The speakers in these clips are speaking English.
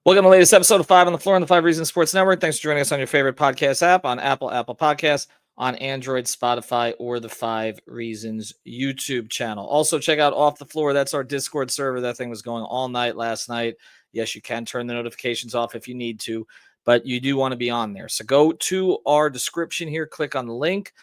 Welcome to the latest episode of 5 on the Floor on the 5 Reasons Sports Network. Thanks for joining us on your favorite podcast app, on Apple Podcasts, on Android, Spotify, or the 5 Reasons YouTube channel. Also, check out Off the Floor. That's our Discord server. That thing was going all night last night. Yes, you can turn the notifications off if you need to, but you do want to be on there. So go to our description here, click on the link,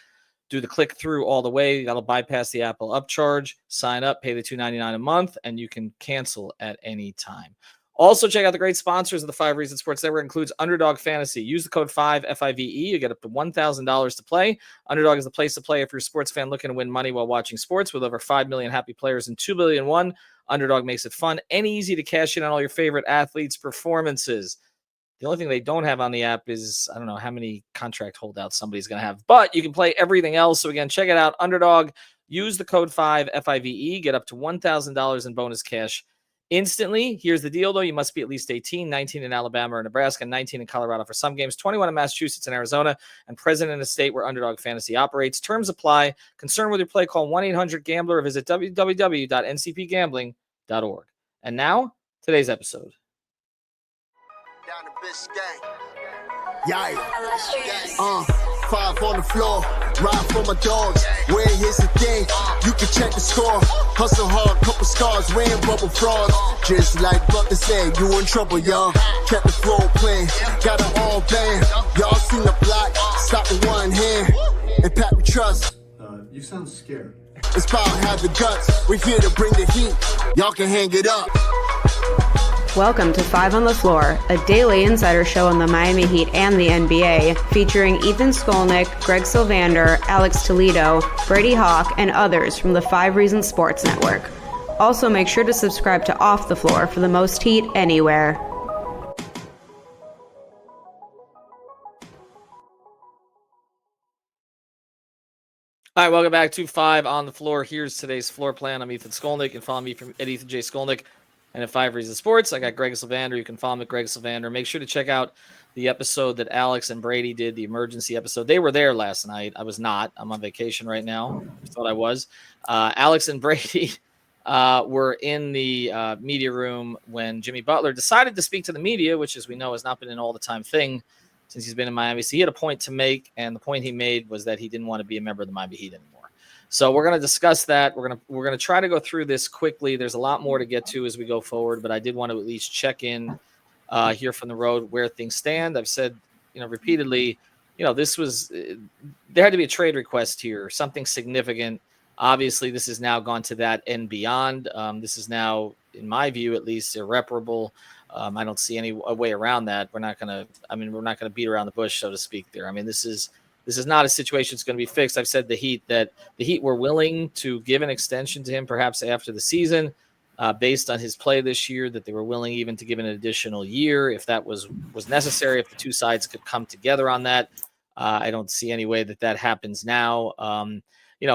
do the click through all the way. That'll bypass the Apple upcharge. Sign up, pay the $2.99 a month, and you can cancel at any time. Also, check out the great sponsors of the 5 Reasons Sports Network. Includes Underdog Fantasy. Use the code 5 FIVE. You get up to $1,000 to play. Underdog is the place to play if you're a sports fan looking to win money while watching sports. With over 5 million happy players and 2 billion won, Underdog makes it fun and easy to cash in on all your favorite athletes' performances. The only thing they don't have on the app is, I don't know how many contract holdouts somebody's going to have, but you can play everything else. So again, check it out. Underdog. Use the code 5 FIVE. Get up to $1,000 in bonus cash instantly. Here's the deal, though. You must be at least 18, 19 in Alabama or Nebraska, 19 in Colorado for some games, 21 in Massachusetts and Arizona, and present in a state where Underdog Fantasy operates. Terms apply. Concerned with your play, call 1-800-GAMBLER or visit www.ncpgambling.org. And now, today's episode. Down the Biscayne. Yeah. 5 on the floor, ride for my dogs. Where here's the thing, you can check the score. Hustle hard, couple scars, wearing rubber frauds. Just like Butler said, you in trouble, y'all. Kept the floor playing, got it all banned. Y'all seen the block, stop with one hand. And Pat we trust. You sound scared. It's about have the guts, we're here to bring the heat. Y'all can hang it up. Welcome to 5 on the Floor, a daily insider show on the Miami Heat and the NBA, featuring Ethan Skolnick, Greg Sylvander, Alex Toledo, Brady Hawk, and others from the 5 Reasons Sports Network. Also, make sure to subscribe to Off the Floor for the most heat anywhere. All right, welcome back to 5 on the Floor. Here's today's floor plan. I'm Ethan Skolnick. You can follow me at Ethan J. Skolnick. And at 5 Reasons Sports, I got Greg Sylvander. You can follow me at Greg Sylvander. Make sure to check out the episode that Alex and Brady did, the emergency episode. They were there last night. I was not. I'm on vacation right now. I thought I was. Alex and Brady were in the media room when Jimmy Butler decided to speak to the media, which, as we know, has not been an all-the-time thing since he's been in Miami. So he had a point to make, and the point he made was that he didn't want to be a member of the Miami Heat anymore. So we're going to discuss that. We're going to try to go through this quickly. There's a lot more to get to as we go forward, but I did want to at least check in here from the road where things stand. I've said, repeatedly, this was there had to be a trade request here, something significant. Obviously, this has now gone to that and beyond. This is now, in my view, at least irreparable. I don't see any way around that. We're not going to beat around the bush, so to speak. There. This is not a situation that's going to be fixed. I've said that the Heat were willing to give an extension to him, perhaps after the season, based on his play this year, that they were willing even to give an additional year if that was necessary, if the two sides could come together on that. I don't see any way that happens now.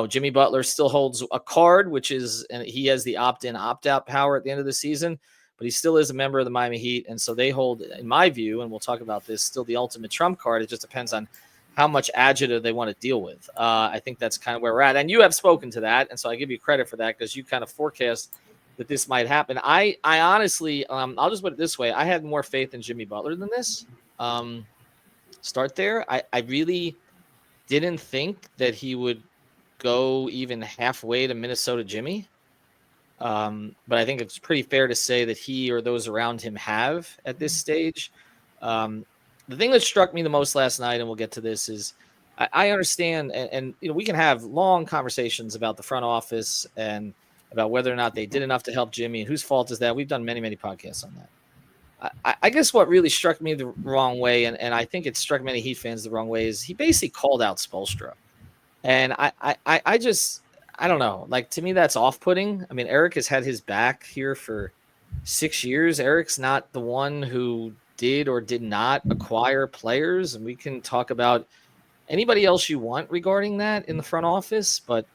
Jimmy Butler still holds a card, and he has the opt-in, opt-out power at the end of the season, but he still is a member of the Miami Heat. And so they hold, in my view, and we'll talk about this, still the ultimate trump card. It just depends on how much agita they want to deal with. I think that's kind of where we're at. And you have spoken to that, and so I give you credit for that because you kind of forecast that this might happen. I honestly, I'll just put it this way. I had more faith in Jimmy Butler than this. Start there. I really didn't think that he would go even halfway to Minnesota Jimmy. But I think it's pretty fair to say that he or those around him have at this stage. The thing that struck me the most last night, and we'll get to this, is I understand, and we can have long conversations about the front office and about whether or not they did enough to help Jimmy and whose fault is that. We've done many, many podcasts on that. I guess what really struck me the wrong way, and I think it struck many Heat fans the wrong way, is he basically called out Spoelstra. And I don't know. Like, to me, that's off-putting. Eric has had his back here for 6 years. Eric's not the one who did or did not acquire players, and we can talk about anybody else you want regarding that in the front office, but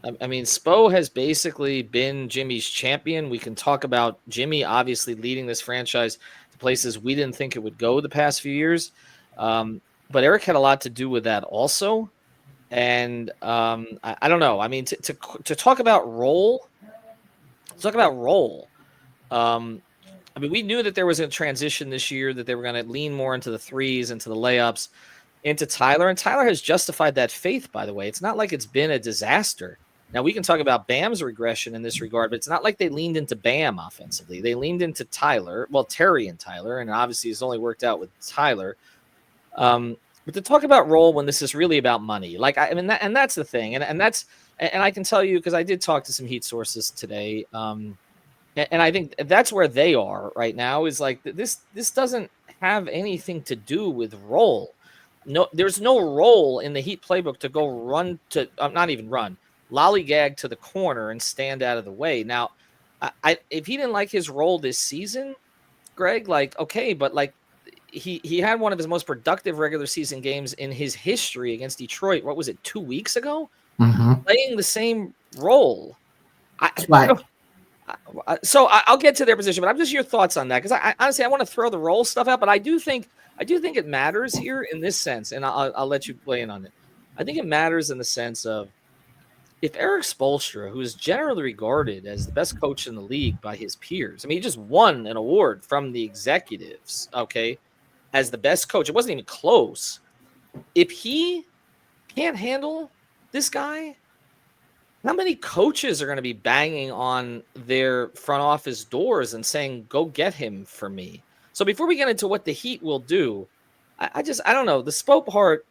Spo has basically been Jimmy's champion. We can talk about Jimmy obviously leading this franchise to places we didn't think it would go the past few years, but Eric had a lot to do with that also. And I don't know. To talk about role. I mean, we knew that there was a transition this year, that they were going to lean more into the threes, into the layups, into Tyler. And Tyler has justified that faith, by the way. It's not like it's been a disaster. Now, we can talk about Bam's regression in this regard, but it's not like they leaned into Bam offensively. They leaned into Tyler, well, Terry and Tyler, and obviously it's only worked out with Tyler. But to talk about role when this is really about money, like, I mean, that's the thing. And I can tell you, because I did talk to some Heat sources today, and I think that's where they are right now, is like, this doesn't have anything to do with role. No, there's no role in the Heat playbook to go run to, not even run, lollygag to the corner and stand out of the way. Now, if he didn't like his role this season, Greg, like, okay, but like, he had one of his most productive regular season games in his history against Detroit. What was it, 2 weeks ago? Playing the same role. So I'll get to their position, but I'm just your thoughts on that, because I honestly, I want to throw the role stuff out, but I do think it matters here in this sense, and I'll let you weigh in on it. I think it matters in the sense of, if Eric Spoelstra, who is generally regarded as the best coach in the league by his peers, I mean, he just won an award from the executives, okay, as the best coach. It wasn't even close. If he can't handle this guy, how many coaches are going to be banging on their front office doors and saying, go get him for me? So before we get into what the Heat will do, I don't know. The Spo part,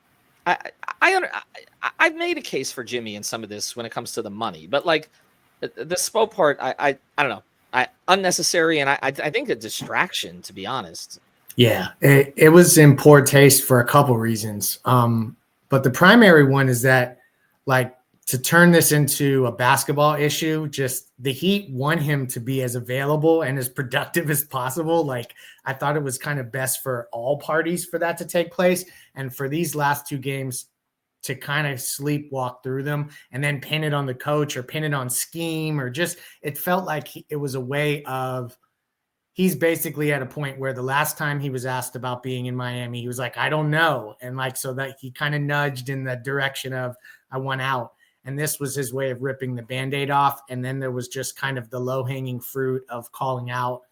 I've made a case for Jimmy in some of this when it comes to the money, but like the Spo part, I don't know. Unnecessary, and I think a distraction, to be honest. Yeah, it was in poor taste for a couple reasons. But the primary one is that, like, to turn this into a basketball issue, just the Heat want him to be as available and as productive as possible. Like, I thought it was kind of best for all parties for that to take place. And for these last two games to kind of sleepwalk through them and then pin it on the coach or pin it on scheme, or just, it felt like it was a way of, he's basically at a point where the last time he was asked about being in Miami, he was like, I don't know. And like, so that he kind of nudged in the direction of, I want out. And this was his way of ripping the Band-Aid off. And then there was just kind of the low-hanging fruit of calling out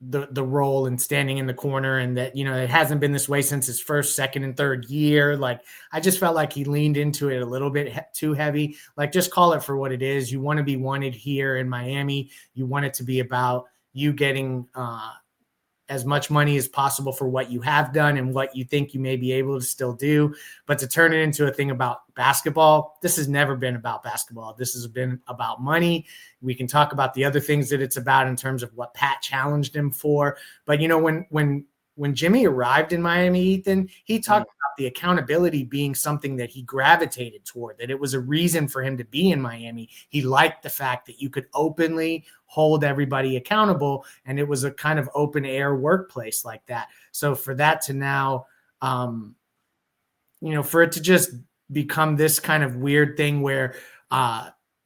the role and standing in the corner. And that, you know, it hasn't been this way since his first, second, and third year. Like, I just felt like he leaned into it a little bit too heavy. Like, just call it for what it is. You want to be wanted here in Miami. You want it to be about you getting as much money as possible for what you have done and what you think you may be able to still do. But to turn it into a thing about basketball, this has never been about basketball. This has been about money. We can talk about the other things that it's about in terms of what Pat challenged him for. But, you know, when Jimmy arrived in Miami, Ethan, he talked about the accountability being something that he gravitated toward, that it was a reason for him to be in Miami. He liked the fact that you could openly hold everybody accountable, and it was a kind of open air workplace like that. So for that to now, you know, for it to just become this kind of weird thing where,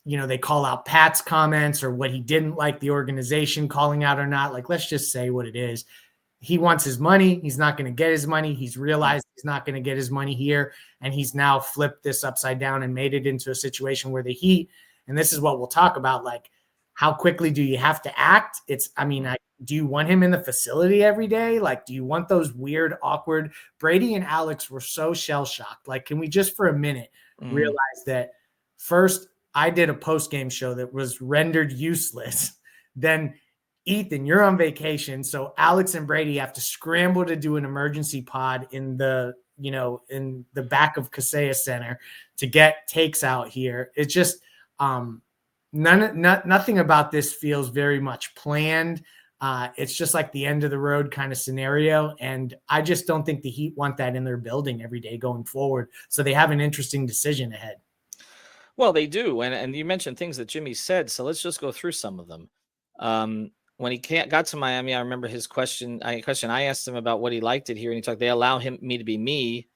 you know, they call out Pat's comments or what he didn't like the organization calling out or not, like, let's just say what it is. He wants his money. He's not going to get his money. He's realized he's not going to get his money here. And he's now flipped this upside down and made it into a situation where the Heat, and this is what we'll talk about, like, how quickly do you have to act? Do you want him in the facility every day? Like, do you want those weird, awkward? Brady and Alex were so shell-shocked. Like, can we just for a minute realize that first I did a post-game show that was rendered useless. Then Ethan, you're on vacation. So Alex and Brady have to scramble to do an emergency pod in the back of Kaseya Center to get takes out here. It's just, nothing about this feels very much planned. It's just like the end of the road kind of scenario. And I just don't think the Heat want that in their building every day going forward. So they have an interesting decision ahead. Well, they do. And you mentioned things that Jimmy said. So let's just go through some of them. When he got to Miami, I remember his question. I asked him about what he liked it here. And he talked, they allow me to be me,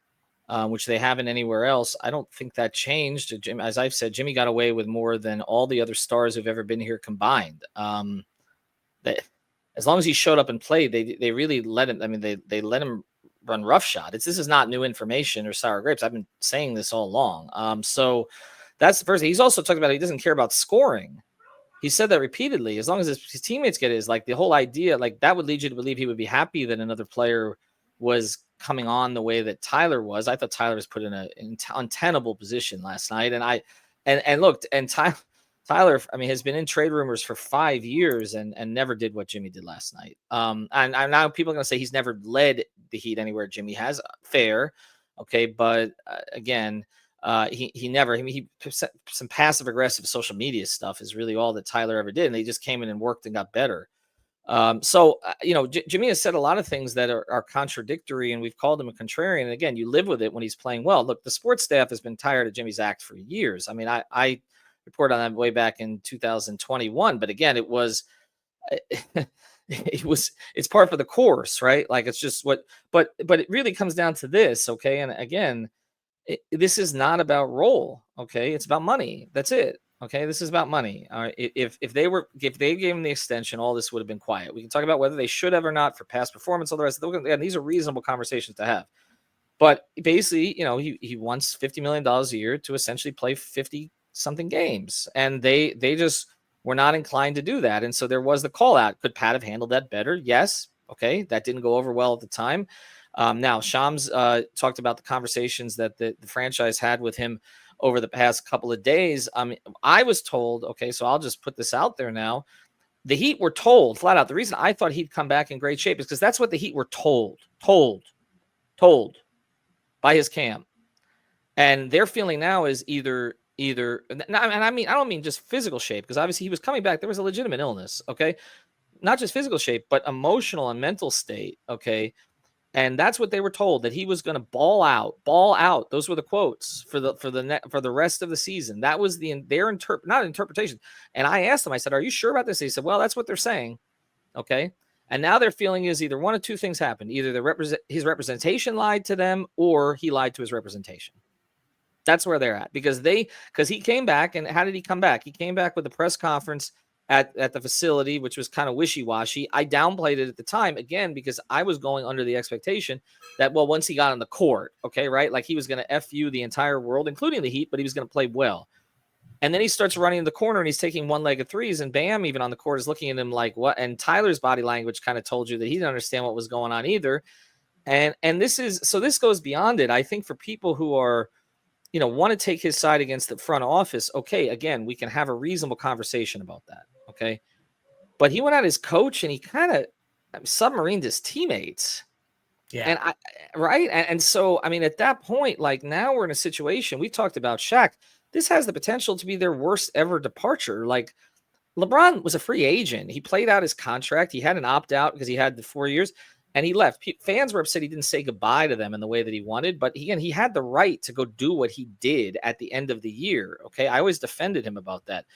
which they haven't anywhere else. I don't think that changed. As I've said, Jimmy got away with more than all the other stars who've ever been here combined. As long as he showed up and played, they really let him. I mean, they let him run roughshod. This is not new information or sour grapes. I've been saying this all along. So that's the first thing. He's also talked about he doesn't care about scoring. he said that repeatedly. As long as his teammates get it, is like the whole idea, like that would lead you to believe he would be happy that another player was coming on the way that Tyler was. I thought Tyler was put in an untenable position last night. And Tyler, I mean, has been in trade rumors for 5 years and never did what Jimmy did last night. And now people are going to say he's never led the Heat anywhere Jimmy has. Fair. Okay. But again, he never, I mean, some passive aggressive social media stuff is really all that Tyler ever did. And they just came in and worked and got better. Jimmy has said a lot of things that are contradictory, and we've called him a contrarian. And again, you live with it when he's playing well. Look, the sports staff has been tired of Jimmy's act for years. I mean, I reported on that way back in 2021, but again, it's part of the course, right? Like it's just but it really comes down to this. Okay. And again, this is not about role. Okay. It's about money. That's it. Okay, this is about money. If they gave him the extension, all this would have been quiet. We can talk about whether they should have or not for past performance. All the rest of and these are reasonable conversations to have. But basically, he wants $50 million a year to essentially play 50 something games, and they just were not inclined to do that. And so there was the call out. Could Pat have handled that better? Yes. Okay, that didn't go over well at the time. Now Shams talked about the conversations that the franchise had with him over the past couple of days. I was told, okay, so I'll just put this out there now. The Heat were told flat out. The reason I thought he'd come back in great shape is because that's what the Heat were told by his camp. And their feeling now is either, and I mean, I don't mean just physical shape, because obviously he was coming back. There was a legitimate illness, okay? Not just physical shape, but emotional and mental state, okay? And that's what they were told, that he was going to ball out. Those were the quotes for the rest of the season. That was their interpretation. And I asked them, I said, "Are you sure about this?" He said, "Well, that's what they're saying." Okay. And now their feeling is either one of two things happened. Either his representation lied to them, or he lied to his representation. That's where they're at, because he came back. And how did he come back? He came back with a press conference at the facility, which was kind of wishy-washy. I downplayed it at the time, again, because I was going under the expectation that, well, once he got on the court, okay, right, like he was going to FU the entire world, including the Heat, but he was going to play well. And then he starts running in the corner and he's taking one-legged threes, and Bam, even on the court, is looking at him like, what? And Tyler's body language kind of told you that he didn't understand what was going on either. And this goes beyond it. I think for people who are, want to take his side against the front office, okay, again, we can have a reasonable conversation about that. Okay. But he went out as coach and he kind of submarined his teammates. Yeah. And so, I mean, at that point, like now we're in a situation, we talked about Shaq. This has the potential to be their worst ever departure. Like LeBron was a free agent. He played out his contract. He had an opt out because he had the 4 years and he left. Fans were upset he didn't say goodbye to them in the way that he wanted, but he had the right to go do what he did at the end of the year. Okay. I always defended him about that.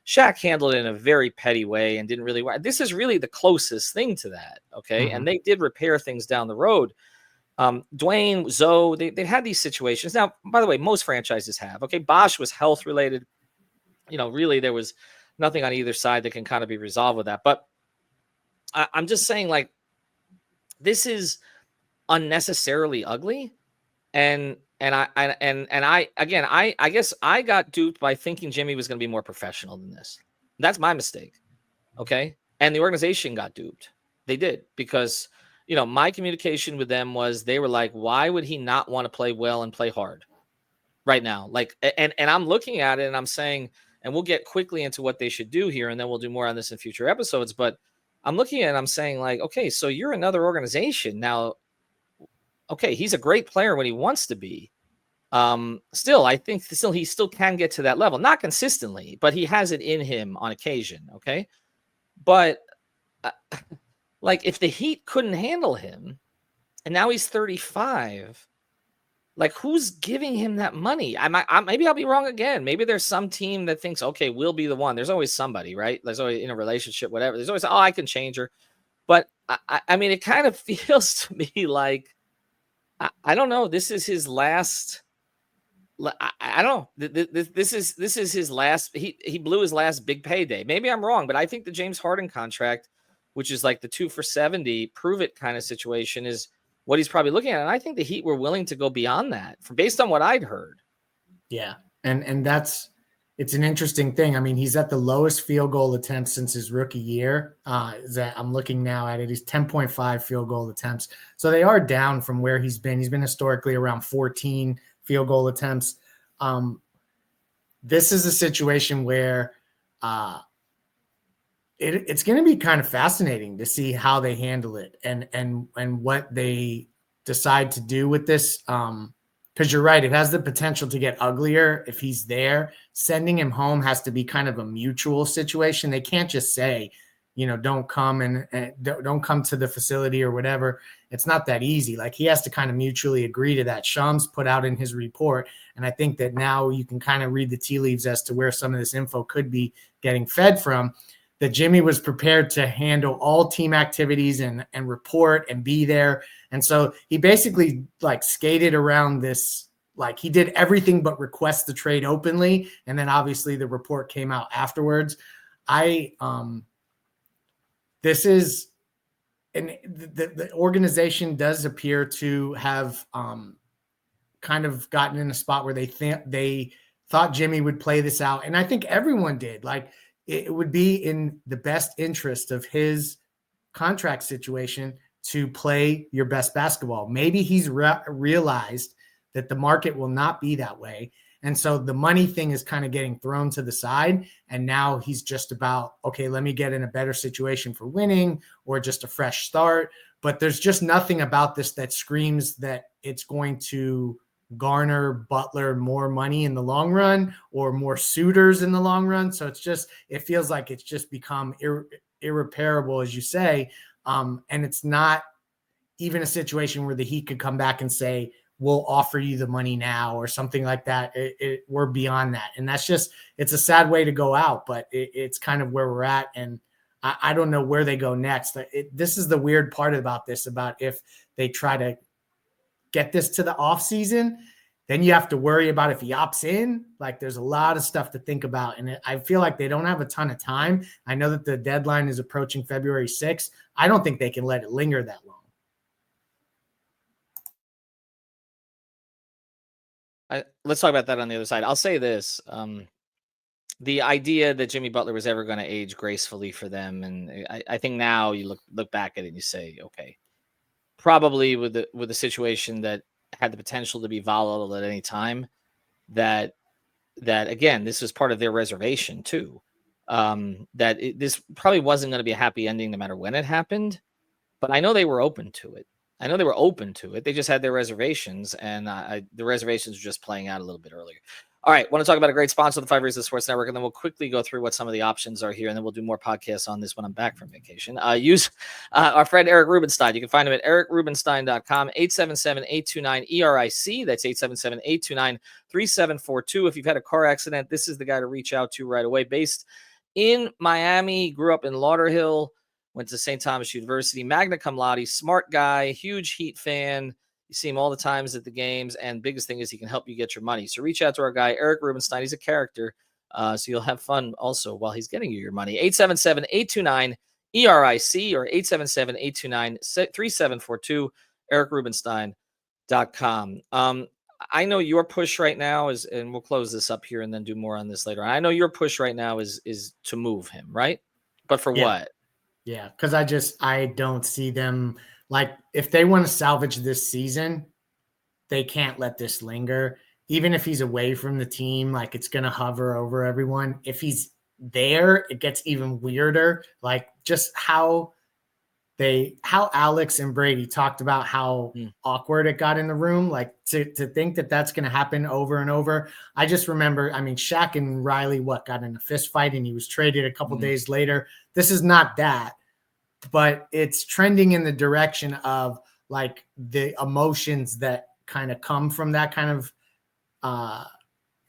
Shaq handled it in a very petty way and didn't really want. This is really the closest thing to that, okay? Mm-hmm. And they did repair things down the road. Dwayne, Zoe, they had these situations. Now, by the way, most franchises have. Okay, Bosh was health related. Really there was nothing on either side that can kind of be resolved with that. But I'm just saying, like, this is unnecessarily ugly, and I guess I got duped by thinking Jimmy was going to be more professional than this. That's my mistake. Okay. And the organization got duped. They did, because, my communication with them was, they were like, why would he not want to play well and play hard right now? Like, and I'm looking at it and I'm saying, and we'll get quickly into what they should do here, and then we'll do more on this in future episodes. But I'm looking at it, I'm saying, like, okay, so you're another organization now. Okay, he's a great player when he wants to be. I think he still can get to that level. Not consistently, but he has it in him on occasion, okay? But, like, if the Heat couldn't handle him, and now he's 35, like, who's giving him that money? Maybe I'll be wrong again. Maybe there's some team that thinks, okay, we'll be the one. There's always somebody, right? There's always, in a relationship, whatever. There's always, I can change her. But, I mean, it kind of feels to me like, I don't know. This is his last. I don't know. This is his last. He blew his last big payday. Maybe I'm wrong, but I think the James Harden contract, which is like the 2 for $70 prove it kind of situation, is what he's probably looking at. And I think the Heat were willing to go beyond that, based on what I'd heard. Yeah, and that's it's an interesting thing. I mean, he's at the lowest field goal attempt since his rookie year. That I'm looking now at it. He's 10.5 field goal attempts. So they are down from where he's been. He's been historically around 14 field goal attempts. This is a situation where it's going to be kind of fascinating to see how they handle it and what they decide to do with this. Because you're right, it has the potential to get uglier if he's there. Sending him home has to be kind of a mutual situation. They can't just say, don't come and don't come to the facility or whatever. It's not that easy. Like, he has to kind of mutually agree to that. Shams put out in his report, and I think that now you can kind of read the tea leaves as to where some of this info could be getting fed from, that Jimmy was prepared to handle all team activities and report and be there. And so he basically like skated around this, like he did everything but request the trade openly. And then obviously the report came out afterwards. This is, and the organization does appear to have kind of gotten in a spot where they thought Jimmy would play this out. And I think everyone did. Like, it would be in the best interest of his contract situation to play your best basketball. Maybe he's realized that the market will not be that way. And so the money thing is kind of getting thrown to the side. And now he's just about, okay, let me get in a better situation for winning or just a fresh start. But there's just nothing about this that screams that it's going to garner Butler more money in the long run or more suitors in the long run. So it feels like it's just become irreparable, as you say. And it's not even a situation where the Heat could come back and say, we'll offer you the money now or something like that. We're beyond that. And that's just, it's a sad way to go out, but it's kind of where we're at. And I don't know where they go next. This is the weird part about this, about if they try to get this to the off season, then you have to worry about if he opts in. Like, there's a lot of stuff to think about. And I feel like they don't have a ton of time. I know that the deadline is approaching February 6th. I don't think they can let it linger that long. Let's talk about that on the other side. I'll say this. The idea that Jimmy Butler was ever going to age gracefully for them. And I think now you look back at it and you say, okay, probably with the situation that had the potential to be volatile at any time, that again, this was part of their reservation too. This probably wasn't going to be a happy ending no matter when it happened, but I know they were open to it. They just had their reservations, and the reservations were just playing out a little bit earlier. All right, want to talk about a great sponsor of the 5 Reasons Sports Network, and then we'll quickly go through what some of the options are here, and then we'll do more podcasts on this when I'm back from vacation. Use our friend Eric Rubenstein. You can find him at ericrubenstein.com, 877-829-ERIC. That's 877-829-3742. If you've had a car accident, this is the guy to reach out to right away. Based in Miami, grew up in Lauderhill, went to St. Thomas University, magna cum laude, smart guy, huge Heat fan. You see him all the times at the games, and biggest thing is he can help you get your money. So reach out to our guy, Eric Rubenstein. He's a character, so you'll have fun also while he's getting you your money. 877-829-ERIC or 877-829-3742, ericrubenstein.com. I know your push right now is, and we'll close this up here and then do more on this later. I know your push right now is to move him, right? But for what? Yeah, because I don't see them. Like, if they want to salvage this season, they can't let this linger. Even if he's away from the team, like, it's going to hover over everyone. If he's there, it gets even weirder. Like, just how Alex and Brady talked about how awkward it got in the room. Like, to think that that's going to happen over and over. I just remember, I mean, Shaq and Riley, got in a fist fight, and he was traded a couple days later. This is not that. But it's trending in the direction of like the emotions that kind of come from that kind of,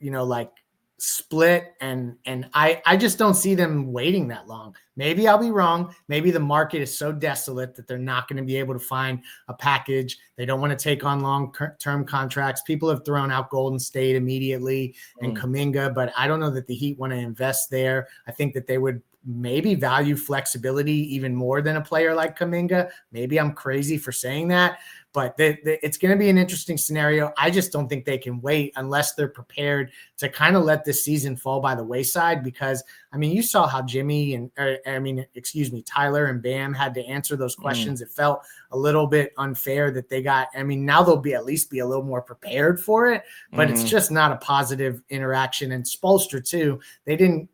like split. And I just don't see them waiting that long. Maybe I'll be wrong. Maybe the market is so desolate that they're not going to be able to find a package. They don't want to take on long-term contracts. People have thrown out Golden State immediately and Kuminga, but I don't know that the Heat want to invest there. I think that they would maybe value flexibility even more than a player like Kuminga. Maybe I'm crazy for saying that, but it's going to be an interesting scenario. I just don't think they can wait unless they're prepared to kind of let this season fall by the wayside, because, I mean, you saw how Tyler and Bam had to answer those questions. It felt a little bit unfair that they got, I mean, now they'll at least be a little more prepared for it, but it's just not a positive interaction. And Spoelstra too, they didn't,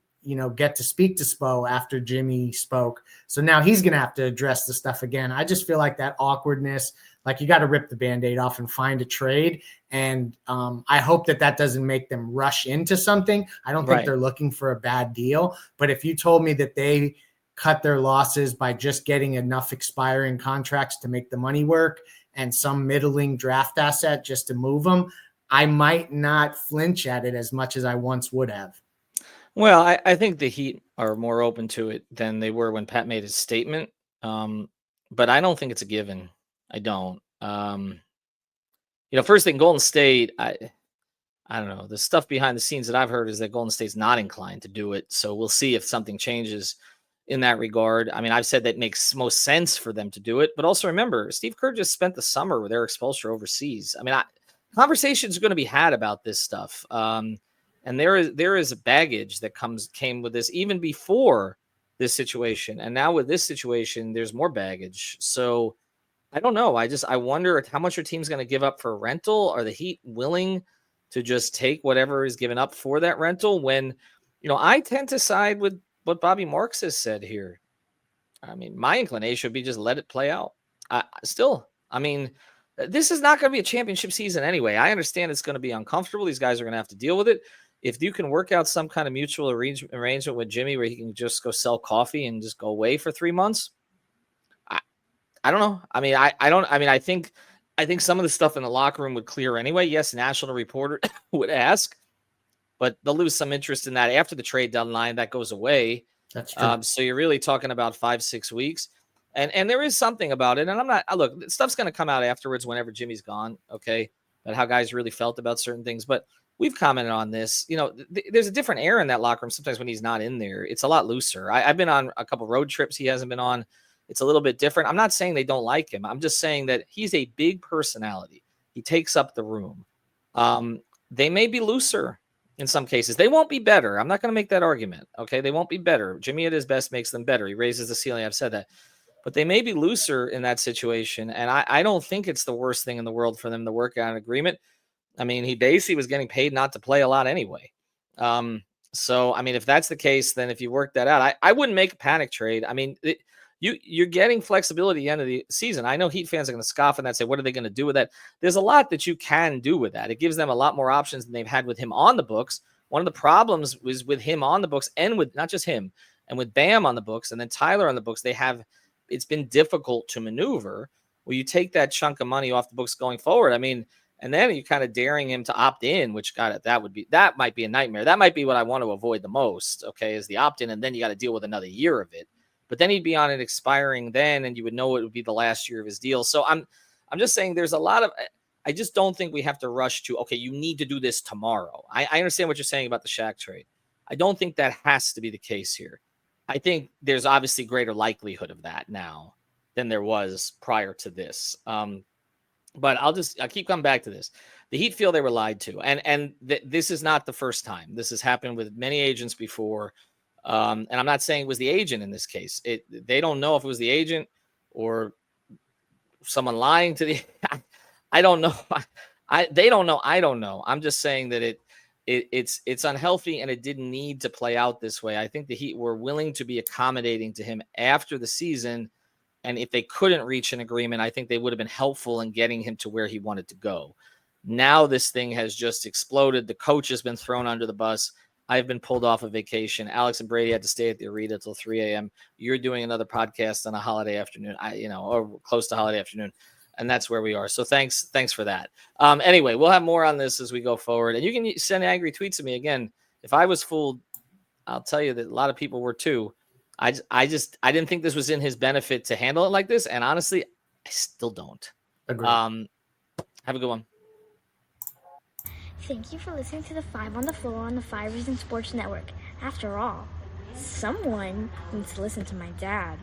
get to speak to Spo after Jimmy spoke. So now he's going to have to address the stuff again. I just feel like that awkwardness, like you got to rip the Band-Aid off and find a trade. And I hope that doesn't make them rush into something. I don't think they're looking for a bad deal. But if you told me that they cut their losses by just getting enough expiring contracts to make the money work and some middling draft asset just to move them, I might not flinch at it as much as I once would have. Well, I think the Heat are more open to it than they were when Pat made his statement. But I don't think it's a given. I don't. First thing, Golden State, I don't know. The stuff behind the scenes that I've heard is that Golden State's not inclined to do it. So we'll see if something changes in that regard. I mean, I've said that makes most sense for them to do it. But also remember, Steve Kerr just spent the summer with Eric Spoelstra overseas. I mean, conversations are going to be had about this stuff. And there is a baggage that came with this even before this situation. And now with this situation, there's more baggage. So I don't know. I wonder how much your team's going to give up for a rental. Are the Heat willing to just take whatever is given up for that rental? When, I tend to side with what Bobby Marks has said here. I mean, my inclination would be just let it play out. This is not going to be a championship season anyway. I understand it's going to be uncomfortable. These guys are going to have to deal with it. If you can work out some kind of mutual arrangement with Jimmy where he can just go sell coffee and just go away for 3 months, I don't know. I mean, I think some of the stuff in the locker room would clear anyway. Yes, national reporter would ask, but they'll lose some interest in that after the trade deadline. That goes away. That's true. So you're really talking about 5-6 weeks. And there is something about it. And look, stuff's going to come out afterwards whenever Jimmy's gone. Okay. About how guys really felt about certain things, but we've commented on this. There's a different air in that locker room sometimes when he's not in there. It's a lot looser. I've been on a couple road trips he hasn't been on. It's a little bit different. I'm not saying they don't like him. I'm just saying that he's a big personality. He takes up the room. They may be looser in some cases. They won't be better. I'm not going to make that argument. Okay. They won't be better. Jimmy at his best makes them better. He raises the ceiling. I've said that. But they may be looser in that situation. And I don't think it's the worst thing in the world for them to work out an agreement. I mean, he basically was getting paid not to play a lot anyway. So, I mean, if that's the case, then if you work that out, I wouldn't make a panic trade. I mean, you're getting flexibility at the end of the season. I know Heat fans are going to scoff and say, what are they going to do with that? There's a lot that you can do with that. It gives them a lot more options than they've had with him on the books. One of the problems was with him on the books and with not just him and with Bam on the books and then Tyler on the books, it's been difficult to maneuver. Well, you take that chunk of money off the books going forward. I mean, and then you're kind of daring him to opt in, which that might be a nightmare. That might be what I want to avoid the most. Okay. Is the opt in. And then you got to deal with another year of it, but then he'd be on it expiring then, and you would know it would be the last year of his deal. So I'm just saying there's a lot of, I just don't think we have to rush to, okay, you need to do this tomorrow. I understand what you're saying about the Shaq trade. I don't think that has to be the case here. I think there's obviously greater likelihood of that now than there was prior to this. But I'll keep coming back to this. The Heat feel they were lied to. And this is not the first time. This has happened with many agents before. And I'm not saying it was the agent in this case. They don't know if it was the agent or someone lying to the I don't know. They don't know. I don't know. I'm just saying that it's unhealthy and it didn't need to play out this way. I think the Heat were willing to be accommodating to him after the season. And if they couldn't reach an agreement, I think they would have been helpful in getting him to where he wanted to go. Now this thing has just exploded. The coach has been thrown under the bus. I've been pulled off a vacation. Alex and Brady had to stay at the arena till 3 a.m. You're doing another podcast on a holiday afternoon, or close to holiday afternoon. And that's where we are. So thanks for that. Anyway, we'll have more on this as we go forward. And you can send angry tweets to me. Again, if I was fooled, I'll tell you that a lot of people were too. I didn't think this was in his benefit to handle it like this. And honestly, I still don't. Agreed. Have a good one. Thank you for listening to the 5 on the Floor on the 5 Reasons Sports Network. After all, Someone needs to listen to my dad.